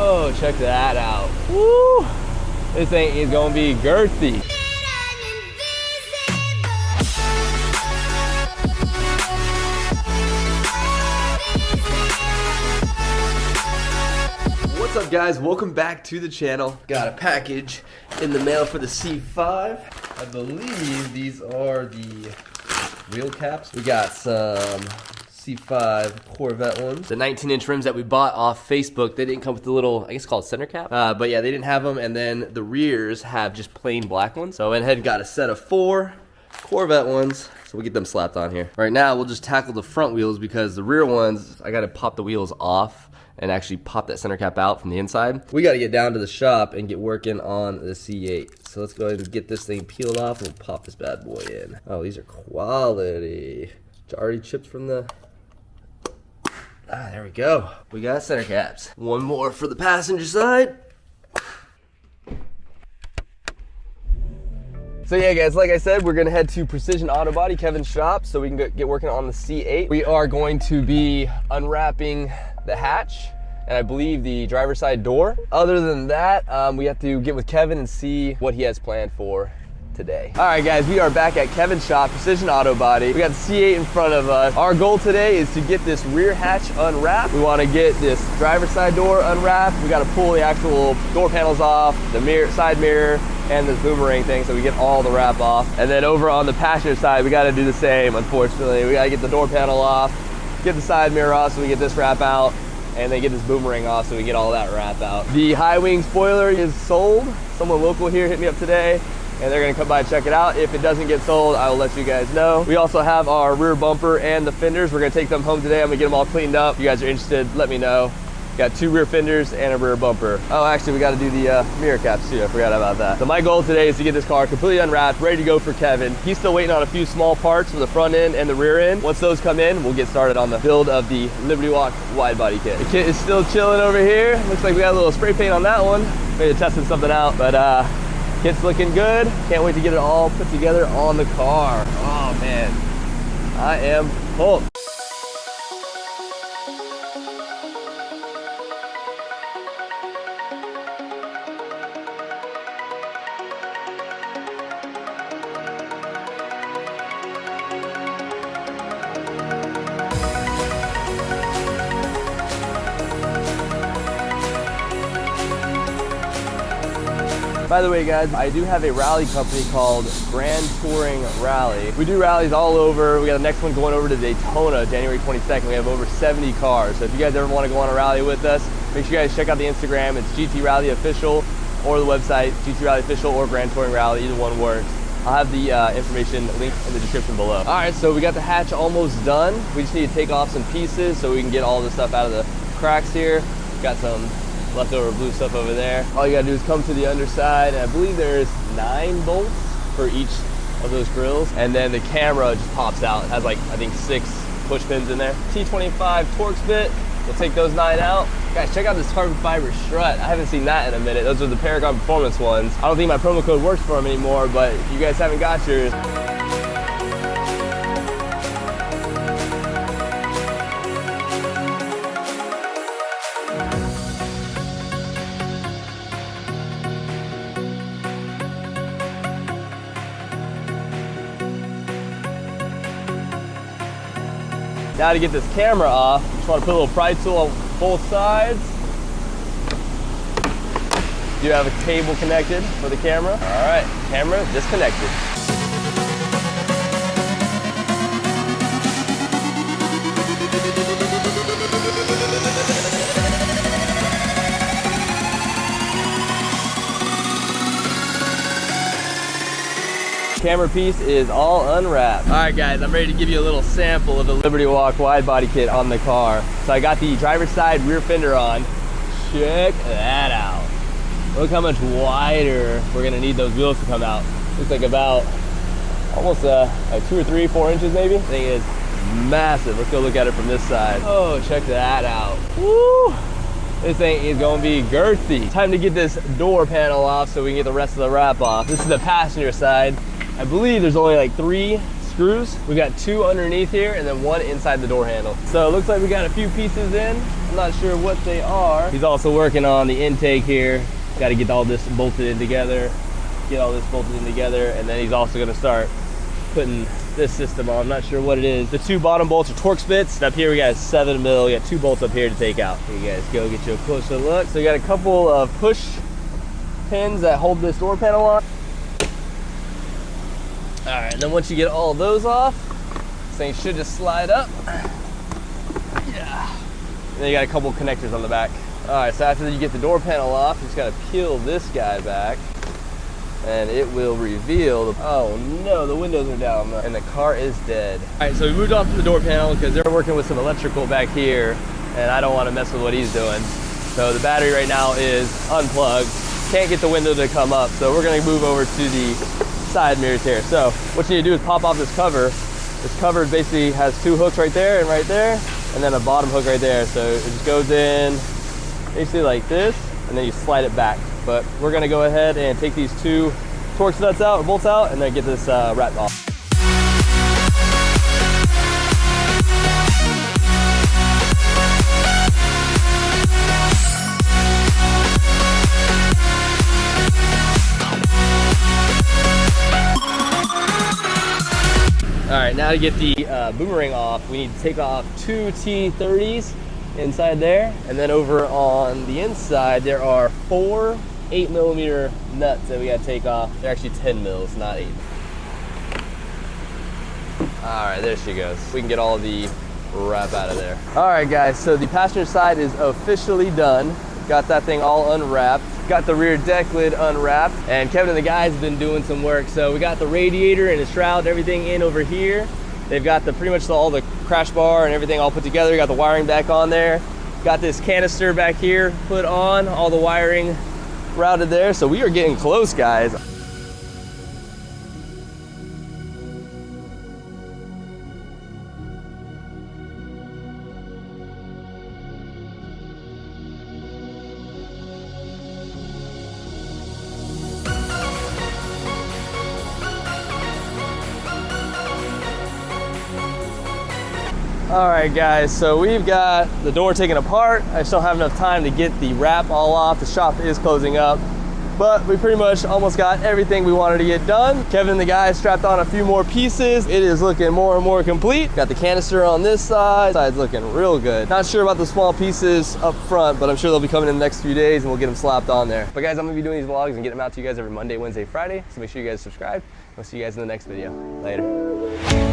Oh, check that out. Woo! This thing is gonna be girthy. What's up, guys? Welcome back to the channel. Got a package in the mail for the C5. I believe these are the wheel caps. We got some C5 Corvette ones. The 19-inch rims that we bought off Facebook, they didn't come with the little, I guess called center cap. But yeah, they didn't have them. And then the rears have just plain black ones. So I went ahead and got a set of 4 Corvette ones. So we'll get them slapped on here. Right now, we'll just tackle the front wheels because the rear ones, I gotta pop the wheels off and actually pop that center cap out from the inside. We gotta get down to the shop and get working on the C8. So let's go ahead and get this thing peeled off and we'll pop this bad boy in. Oh, these are quality. It's already chipped from the... Ah, there we go. We got center caps. One more for the passenger side. So yeah, guys, like I said, we're gonna head to Precision Auto Body, Kevin's shop, so we can get working on the C8. We are going to be unwrapping the hatch and I believe the driver's side door. Other than that, we have to get with Kevin and see what he has planned for today. All right, guys, we are back at Kevin's shop, Precision Auto Body. We got the C8 in front of us. Our goal today is to get this rear hatch unwrapped. We want to get this driver's side door unwrapped. We got to pull the actual door panels off, the mirror, side mirror, and this boomerang thing, so we get all the wrap off. And then over on the passenger side, we got to do the same. Unfortunately, we got to get the door panel off, get the side mirror off, so we get this wrap out, and then get this boomerang off, so we get all that wrap out. The high wing spoiler is sold. Someone local here hit me up today, and they're gonna come by and check it out. If it doesn't get sold, I will let you guys know. We also have our rear bumper and the fenders. We're gonna take them home today. I'm gonna get them all cleaned up. If you guys are interested, let me know. Got 2 rear fenders and a rear bumper. Oh, actually, we gotta do the mirror caps too. I forgot about that. So my goal today is to get this car completely unwrapped, ready to go for Kevin. He's still waiting on a few small parts for the front end and the rear end. Once those come in, we'll get started on the build of the Liberty Walk wide body kit. The kit is still chilling over here. Looks like we got a little spray paint on that one. Maybe testing something out, but kit's looking good. Can't wait to get it all put together on the car. Oh man, I am pumped. By the way, guys, I do have a rally company called Grand Touring Rally. We do rallies all over. We got the next one going over to Daytona, January 22nd. We have over 70 cars. So if you guys ever want to go on a rally with us, make sure you guys check out the Instagram. It's GT Rally Official, or the website, GT Rally Official or Grand Touring Rally. Either one works. I'll have the information linked in the description below. All right, so we got the hatch almost done. We just need to take off some pieces so we can get all the stuff out of the cracks here. Got some leftover blue stuff over there. All you gotta do is come to the underside, and I believe there's 9 bolts for each of those grills, and then the camera just pops out. It has like, I think 6 push pins in there. T25 Torx bit, we'll take those 9 out. Guys, check out this carbon fiber strut. I haven't seen that in a minute. Those are the Paragon Performance ones. I don't think my promo code works for them anymore, but if you guys haven't got yours, now to get this camera off, just want to put a little pry tool on both sides. You have a cable connected for the camera. All right, camera disconnected. Camera piece is all unwrapped. All right, guys, I'm ready to give you a little sample of the Liberty Walk wide body kit on the car. So I got the driver's side rear fender on. Check that out. Look how much wider we're gonna need those wheels to come out. Looks like about almost like 2 or 3, 4 inches maybe. The thing is massive. Let's go look at it from this side. Oh, check that out. Woo! This thing is gonna be girthy. Time to get this door panel off so we can get the rest of the wrap off. This is the passenger side. I believe there's only like 3 screws. We got 2 underneath here and then 1 inside the door handle. So it looks like we got a few pieces in. I'm not sure what they are. He's also working on the intake here. Got to get all this bolted in together, and then he's also gonna start putting this system on. I'm not sure what it is. The 2 bottom bolts are Torx bits. And up here we got 7 mil. We got 2 bolts up here to take out. Here you guys go, get you a closer look. So we got a couple of push pins that hold this door panel on. All right, and then once you get all of those off, this thing should just slide up. Yeah. And then you got a couple connectors on the back. All right, so after you get the door panel off, you just gotta peel this guy back and it will reveal the, oh no, the windows are down and the car is dead. All right, so we moved off to the door panel because they're working with some electrical back here and I don't wanna mess with what he's doing. So the battery right now is unplugged. Can't get the window to come up, so we're gonna move over to the side mirrors here. So what you need to do is pop off this cover. This cover basically has 2 hooks right there, and then a bottom hook right there. So it just goes in basically like this, and then you slide it back. But we're gonna go ahead and take these 2 Torx nuts out, or bolts out, and then get this wrapped off. All right, now to get the boomerang off, we need to take off 2 T30s inside there. And then over on the inside, there are 4 8mm nuts that we gotta take off. They're actually 10 mils, not 8. All right, there she goes. We can get all the wrap out of there. All right, guys, so the passenger side is officially done. Got that thing all unwrapped. Got the rear deck lid unwrapped, and Kevin and the guys have been doing some work. So we got the radiator and the shroud and everything in over here. They've got the pretty much all the crash bar and everything all put together. Got the wiring back on there. Got this canister back here put on, all the wiring routed there. So we are getting close, guys. All right, guys, so we've got the door taken apart. I just don't have enough time to get the wrap all off. The shop is closing up, but we pretty much almost got everything we wanted to get done. Kevin and the guys strapped on a few more pieces. It is looking more and more complete. Got the canister on this side. Side's looking real good. Not sure about the small pieces up front, but I'm sure they'll be coming in the next few days and we'll get them slapped on there. But guys, I'm gonna be doing these vlogs and get them out to you guys every Monday, Wednesday, Friday. So make sure you guys subscribe. We'll see you guys in the next video. Later.